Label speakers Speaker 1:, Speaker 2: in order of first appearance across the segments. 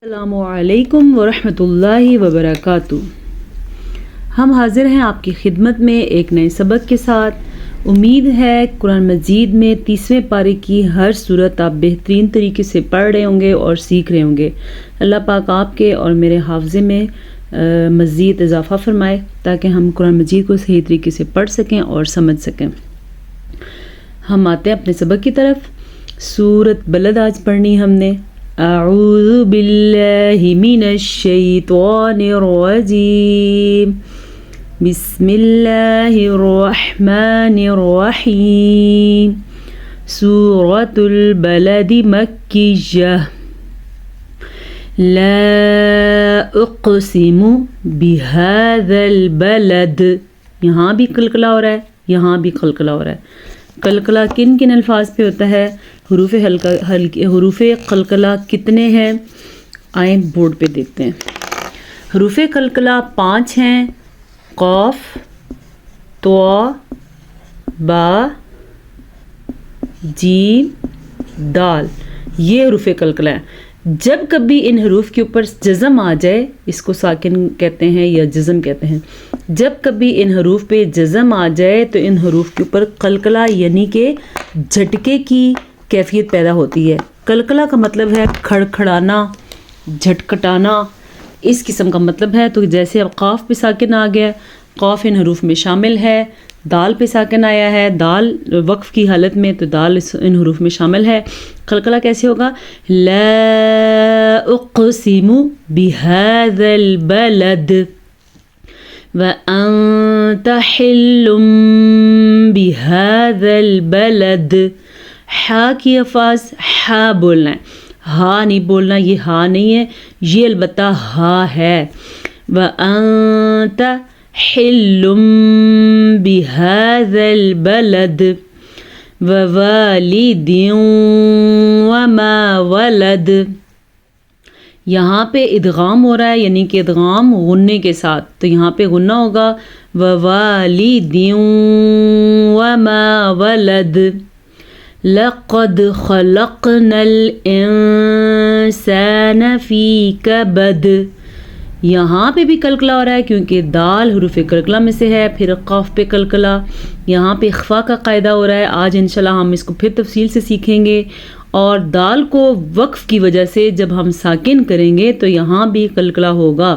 Speaker 1: السلام علیکم ورحمۃ اللہ وبرکاتہ۔ ہم حاضر ہیں آپ کی خدمت میں ایک نئے سبق کے ساتھ۔ امید ہے قرآن مجید میں 30ویں پارے کی ہر صورت آپ بہترین طریقے سے پڑھ رہے ہوں گے اور سیکھ رہے ہوں گے۔ اللہ پاک آپ کے اور میرے حافظے میں مزید اضافہ فرمائے تاکہ ہم قرآن مجید کو صحیح طریقے سے پڑھ سکیں اور سمجھ سکیں۔ ہم آتے ہیں اپنے سبق کی طرف۔ سورۃ بلد آج پڑھنی ہم نے۔ اعوذ باللہ من الشیطان الرجیم، بسم اللہ الرحمن الرحیم۔ سورۃ البلد مکیہ۔ لا اقسم بہذا البلد، یہاں بھی قلقلہ ہو رہا ہے، یہاں بھی قلقلہ ہو رہا ہے۔ قلقلہ کن کن الفاظ پہ ہوتا ہے؟ حروف قلقلہ کتنے ہیں؟ آئیں بورڈ پہ دیکھتے ہیں۔ حروف قلقلہ 5 ہیں: قاف، طا، با، جیم، دال۔ یہ حروف قلقلہ ہیں۔ جب کبھی ان حروف کے اوپر جزم آ جائے، اس کو ساکن کہتے ہیں یا جزم کہتے ہیں، جب کبھی ان حروف پہ جزم آ جائے تو ان حروف کے اوپر قلقلہ یعنی کہ جھٹکے کی کیفیت پیدا ہوتی ہے۔ قلقلہ کا مطلب ہے کھڑکھڑانا، جھٹکٹانا، اس قسم کا مطلب ہے۔ تو جیسے اب قاف پہ ساکن آ گیا، قاف ان حروف میں شامل ہے۔ دال پہ ساکن آیا ہے، دال وقف کی حالت میں، تو دال ان حروف میں شامل ہے۔ قلقلہ کیسے ہوگا؟ لا اقسم بہذا البلد وانت حل بہذا البلد۔ ہا کی الفاظ ہا بولنا ہے، ہا نہیں بولنا، یہ ہا نہیں ہے، یہ البتہ ہا ہے۔ وانت حل بہذا البلد ووالد وما ولد۔ یہاں پہ ادغام ہو رہا ہے، یعنی کہ ادغام غنے کے ساتھ، تو یہاں پہ غنہ ہوگا ووالد وما ولد۔ لقد خلقنا الانسان فی کبد۔ یہاں پہ بھی قلقلہ ہو رہا ہے کیونکہ دال حروف قلقلہ میں سے ہے۔ پھر قاف پہ قلقلہ، یہاں پہ اخفا کا قاعدہ ہو رہا ہے۔ آج انشاءاللہ ہم اس کو پھر تفصیل سے سیکھیں گے۔ اور دال کو وقف کی وجہ سے جب ہم ساکن کریں گے تو یہاں بھی قلقلہ ہوگا۔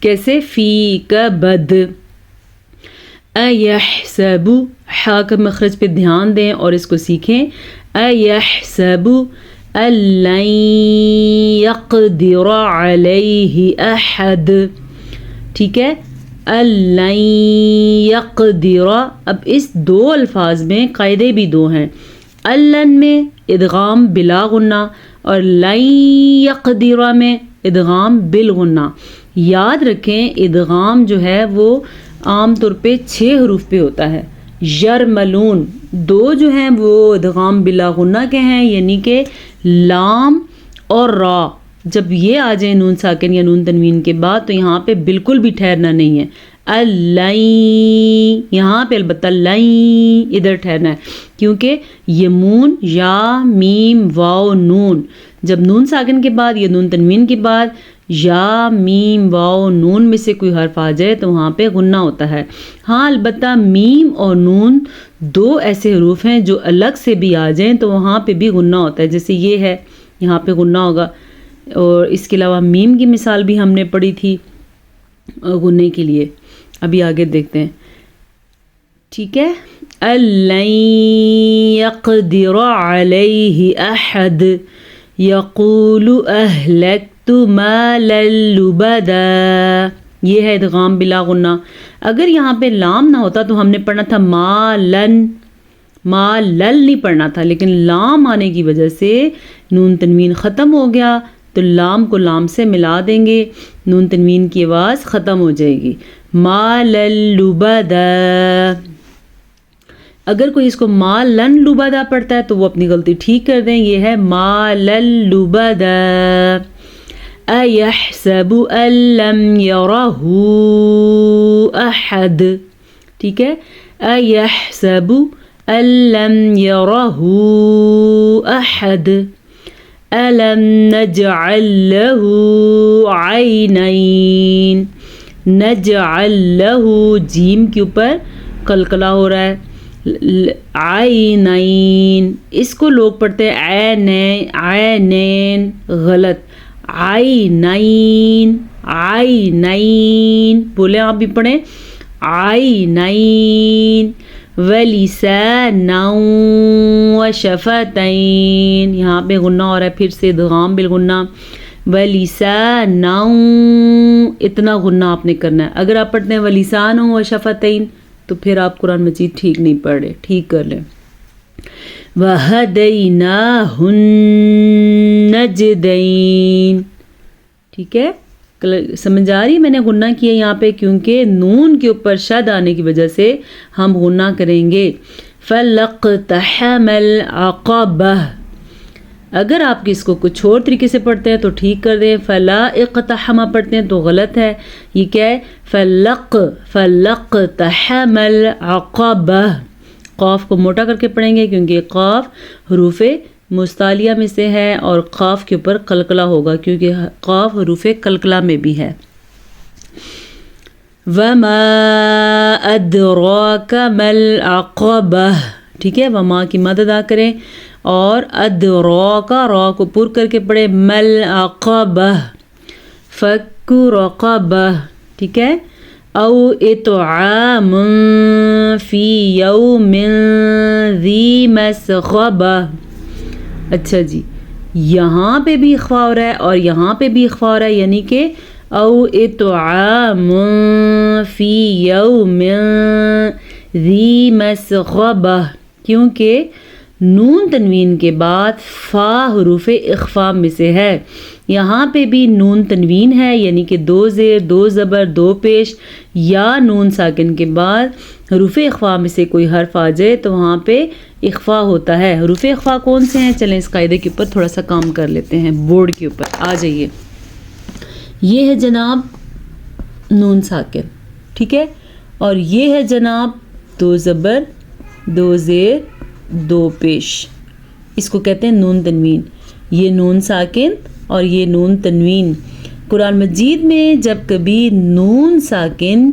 Speaker 1: کیسے؟ فی کبد۔ ایحسب، ہا کا مخرج پہ دھیان دیں اور اس کو سیکھیں۔ ایحسب ان لن یقدر علیہ احد۔ ٹھیک ہے، ان لن یقدر۔ اب اس دو الفاظ میں قاعدے بھی دو ہیں۔ لن میں ادغام بلا غنہ اور لن یقدر میں ادغام بالغنہ۔ یاد رکھیں ادغام جو ہے وہ عام طور پہ 6 حروف پہ ہوتا ہے۔ یرملون، 2 جو ہیں وہ ادغام بلا غنہ کے ہیں، یعنی کہ لام اور را۔ جب یہ آ جائیں نون ساکن یا نون تنوین کے بعد تو یہاں پہ بالکل بھی ٹھہرنا نہیں ہے۔ لن، یہاں پہ البتہ لن ادھر ٹھہرنا ہے کیونکہ یمون، یا، میم، واو، نون، جب نون ساکن کے بعد یا نون تنوین کے بعد یا، میم، واو، نون میں سے کوئی حرف آ جائے تو وہاں پہ غنہ ہوتا ہے۔ ہاں البتہ میم اور نون 2 ایسے حروف ہیں جو الگ سے بھی آ جائیں تو وہاں پہ بھی غنہ ہوتا ہے، جیسے یہ ہے، یہاں پہ غنہ ہوگا۔ اور اس کے علاوہ میم کی مثال بھی ہم نے پڑھی تھی غنے کے لیے۔ ابھی آگے دیکھتے ہیں، ٹھیک ہے۔ لن یقدر علیہ احد یقول اہلکت مالا لبدا۔ یہ ہے ادغام بلا غنہ۔ اگر یہاں پہ لام نہ ہوتا تو ہم نے پڑھنا تھا مالن، مالل نہیں پڑھنا تھا، لیکن لام آنے کی وجہ سے نون تنوین ختم ہو گیا تو لام کو لام سے ملا دیں گے، نون تنوین کی آواز ختم ہو جائے گی۔ مالل لبدا۔ اگر کوئی اس کو مالن لبدا پڑھتا ہے تو وہ اپنی غلطی ٹھیک کر دیں، یہ ہے مالل لبدا۔ ایحسب ان لم یرہ احد۔ ٹھیک ہے، ایحسب ان لم یرہ احد۔ ألم نجعل له عینین، نجعل له جیم کے اوپر قلقلہ ہو رہا ہے، عینین اس کو لوگ پڑھتے ہیں عینین، غلط، عینین عینین، بولیں آپ بھی پڑھیں عینین، وَلِسَانًا وَشَفَتَيْن، یہاں پہ غنہ ہو رہا ہے، پھر سے ادغام بالغنہ، وَلِسَانًا اتنا غنہ آپ نے کرنا ہے۔ اگر آپ پڑھتے ہیں وَلِسَانًا وَشَفَتَيْن تو پھر آپ قرآن مجید ٹھیک نہیں پڑھ رہے، ٹھیک کر لیں۔ وَهَدَيْنَاهُ النَّجْدَيْن، ٹھیک ہے، سمجھ آ رہی ہے؟ میں نے غنہ کیا یہاں پہ کیونکہ نون کے اوپر شد آنے کی وجہ سے ہم غنہ کریں گے۔ فَلَقْتَحَمَ الْعَقَبَةَ، اگر آپ اس کو کچھ اور طریقے سے پڑھتے ہیں تو ٹھیک کر دیں، فلا اقتحم پڑھتے ہیں تو غلط ہے، یہ کیا ہے؟ فَلَقْتَحَمَ الْعَقَبَةَ، قاف کو موٹا کر کے پڑھیں گے کیونکہ قاف حروف مستعلیہ میں سے ہے اور قاف کے اوپر قلقلہ ہوگا کیونکہ قاف حروف قلقلہ میں بھی ہے۔ وَمَا أَدْرَاكَ مَا الْعَقَبَةُ، ٹھیک ہے، وما کی مد ادا کریں اور ادراک را کو پر کر کے پڑھے، ما العقبہ، فک رقبہ، ٹھیک ہے، او اطعام فی یوم ذی مسغبہ۔ اچھا جی، یہاں پہ بھی اخفا ہو رہا ہے اور یہاں پہ بھی اخفا ہو رہا ہے، یعنی کہ او اطعام فی یوم ذی مسغبہ، کیونکہ نون تنوین کے بعد فا حروف اخفا میں سے ہے، یہاں پہ بھی نون تنوین ہے یعنی کہ دو زیر دو زبر دو پیش، یا نون ساکن کے بعد حروف اخفا میں سے کوئی حرف آ جائے تو وہاں پہ اخفا ہوتا ہے۔ حروف اخفا کون سے ہیں؟ چلیں اس قاعدے کے اوپر تھوڑا سا کام کر لیتے ہیں، بورڈ کے اوپر آ جائیے۔ یہ ہے جناب نون ساکن، ٹھیک ہے، اور یہ ہے جناب دو زبر دو زیر دو پیش، اس کو کہتے ہیں نون تنوین۔ یہ نون ساکن اور یہ نون تنوین، قرآن مجید میں جب کبھی نون ساکن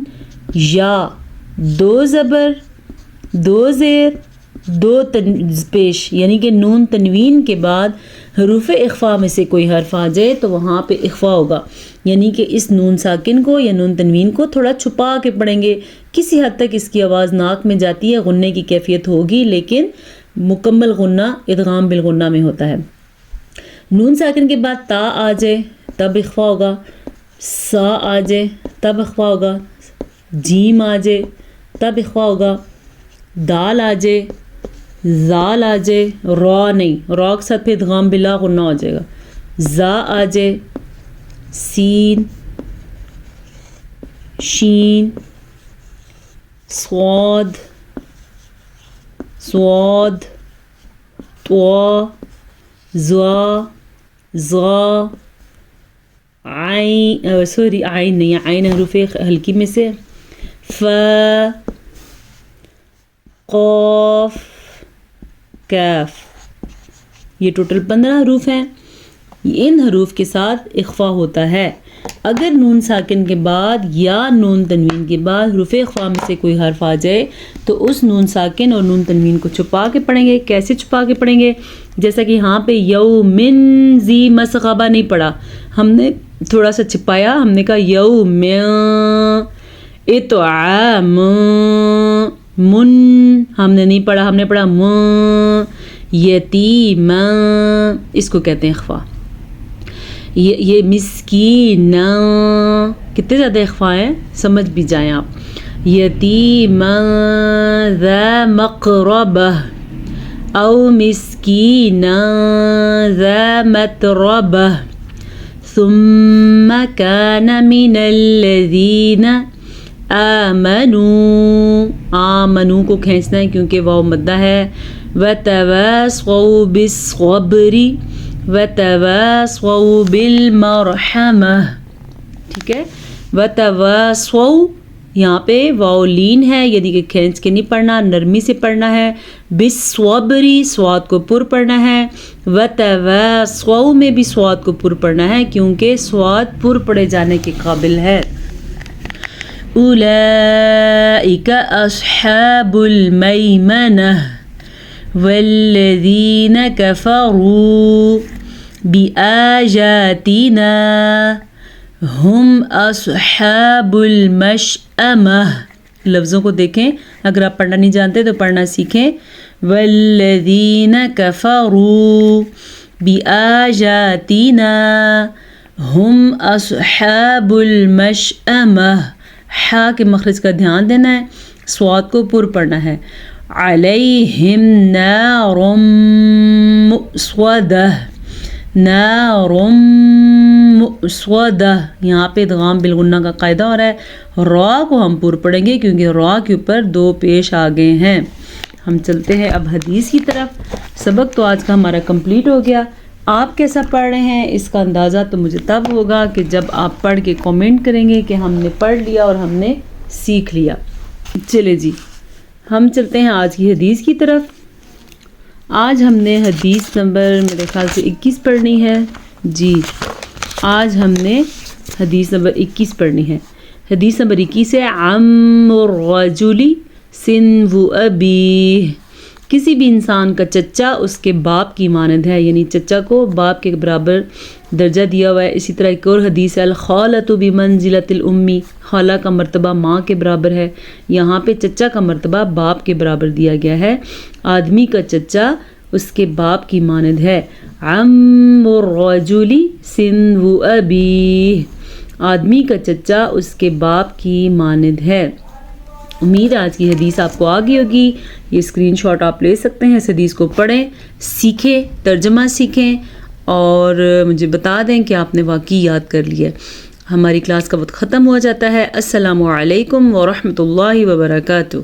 Speaker 1: یا دو زبر دو زیر دو پیش یعنی کہ نون تنوین کے بعد حروف اخفا میں سے کوئی حرف آ جائے تو وہاں پہ اخفا ہوگا، یعنی کہ اس نون ساکن کو یا نون تنوین کو تھوڑا چھپا کے پڑھیں گے، کسی حد تک اس کی آواز ناک میں جاتی ہے، غنّے کی کیفیت ہوگی لیکن مکمل غنّہ ادغام بالغنّہ میں ہوتا ہے۔ نون ساکن کے بعد تا آ جائے تب اخفا ہوگا، سا آ جائے تب اخفا ہوگا، جیم آ جائے تب اخفا ہوگا، دال آ جائے، زال آ جائے، را نہیں، را کے ساتھ پھر ادغام بلا غنّہ ہو جائے گا، زا آ جائے، سین، شین، صاد، صاد، طوا، زوا، ضا، عین، سوری عین نہیں، عین حروف ہلکی میں سے، ف، قاف، کیف، یہ ٹوٹل 15 حروف ہیں، ان حروف کے ساتھ اخفا ہوتا ہے۔ اگر نون ساکن کے بعد یا نون تنوین کے بعد حروف اخفا میں سے کوئی حرف آ جائے تو اس نون ساکن اور نون تنوین کو چھپا کے پڑھیں گے۔ کیسے چھپا کے پڑھیں گے؟ جیسا کہ یہاں پہ یومن ذی مسغبہ نہیں پڑھا، ہم نے تھوڑا سا چھپایا، ہم نے کہا یوم اطعام من، ہم نے نہیں پڑھا، ہم نے پڑھا م یتیم، اس کو کہتے ہیں اخفا۔ یہ مسکین، کتنے زیادہ اخفا ہیں سمجھ بھی جائیں آپ۔ یتیم ذا مقربہ او مسکین ذا متربہ ثم كان من الذین آمنوا، آمنوا کو کھینچنا ہے کیونکہ واو مدہ ہے، وتواصوا بالصبر وتواصوا بالمرحمہ، ٹھیک ہے، وتواصوا یہاں پہ واؤلین ہے یعنی کہ کھینچ کے نہیں پڑھنا، نرمی سے پڑھنا ہے. بالصبری سواد کو پر پڑھنا ہے. وتواصوا میں بھی سواد کو پر پڑھنا ہے کیونکہ سواد پر پڑھے جانے کے قابل ہے. اولئک اصحاب المیمنہ والذین کفروا بآیاتنا ہم اصحاب المشأمہ. لفظوں کو دیکھیں، اگر آپ پڑھنا نہیں جانتے تو پڑھنا سیکھیں. والذین کفروا بآیاتنا ہم اصحاب المشأمہ. ہا کے مخرج کا دھیان دینا ہے، سواد کو پر پڑھنا ہے. علیہم نار مؤصدہ، نار مؤصدہ. یہاں پہ ادغام بالغنہ کا قاعدہ ہو رہا ہے. را کو ہم پر پڑھیں گے کیونکہ را کے اوپر دو پیش آ گئے ہیں. ہم چلتے ہیں اب حدیث کی طرف. سبق تو آج کا ہمارا کمپلیٹ ہو گیا. آپ کیسا پڑھ رہے ہیں اس کا اندازہ تو مجھے تب ہوگا کہ جب آپ پڑھ کے کومنٹ کریں گے کہ ہم نے پڑھ لیا اور ہم نے سیکھ لیا. چلے جی ہم چلتے ہیں آج کی حدیث کی طرف. آج ہم نے حدیث نمبر میرے خیال سے 21 پڑھنی ہے. جی آج ہم نے حدیث نمبر 21 پڑھنی ہے. حدیث نمبر 21 ہے عم الرجل سنو ابیہ. کسی بھی انسان کا چچا اس کے باپ کی مانند ہے، یعنی چچا کو باپ کے برابر درجہ دیا ہوا ہے. اسی طرح ایک اور حدیث ہے الخالۃ بمنزلۃ الام. خالہ کا مرتبہ ماں کے برابر ہے. یہاں پہ چچا کا مرتبہ باپ کے برابر دیا گیا ہے. آدمی کا چچا اس کے باپ کی مانند ہے. عم الرجل سنو ابیہ. آدمی کا چچا اس کے باپ کی مانند ہے. امید ہے آج کی حدیث آپ کو آ گئی ہوگی. یہ اسکرین شاٹ آپ لے سکتے ہیں. اس حدیث کو پڑھیں، سیکھیں، ترجمہ سیکھیں اور مجھے بتا دیں کہ آپ نے واقعی یاد کر لیا. ہماری کلاس کا وقت ختم ہو جاتا ہے. السلام علیکم ورحمۃ اللہ وبرکاتہ.